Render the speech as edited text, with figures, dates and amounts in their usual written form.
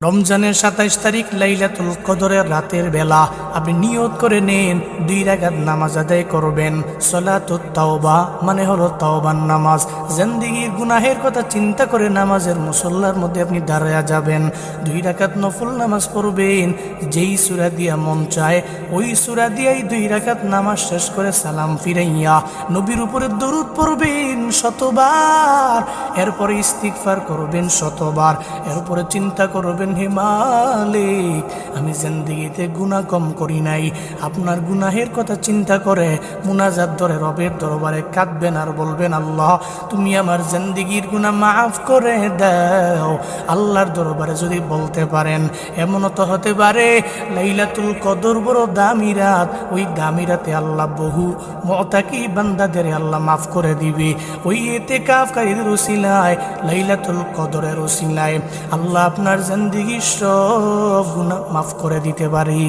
রমজানের ২৭ তারিখ লাইলাতুল কদরের রাতের বেলা আপনি নিয়ত করে নেন 2 রাকাত নামাজ আদায় করবেন। সলাতুত তাওবা মানে হলো তাওবার নামাজ। জিন্দেগির গুনাহের কথা চিন্তা করে নামাজের মুসল্লার মধ্যে আপনি দাঁড়ায়া যাবেন। 2 রাকাত নফল নামাজ পড়বেন। যেই সূরা দিয়া মন চায় ওই সূরা দিয়েই 2 রাকাত নামাজ শেষ করে সালাম ফিরাইয়া নবীর উপরে দরুদ পড়বেন শতবার। এরপরে ইস্তিগফার করবেন শতবার। এরপরে চিন্তা করবেন, হে মালিক, আমি জিন্দেগিতে গুনাহ কম করি নাই। আপনার গুনাহের কথা চিন্তা করে মুনাজাত ধরে রবের দরবারে কাঁদবেন আর বলবেন, আল্লাহ তুমি আমার জিন্দেগির গুনাহ মাফ করে দাও। আল্লাহর দরবারে যদি বলতে পারেন, এমনও তো হতে পারে লাইলাতুল কদর বড় দামি রাত, ওই দামি রাতে আল্লাহ বহু মুতাকি বান্দাদের আল্লাহ মাফ করে দিবে। ওই ইতিকাফকারীদের উসিলায় লাইলাতুল কদরের উসিলায় আল্লাহ আপনার জিন্দেগির সব গুনাহ মাফ করে দিতে পারে।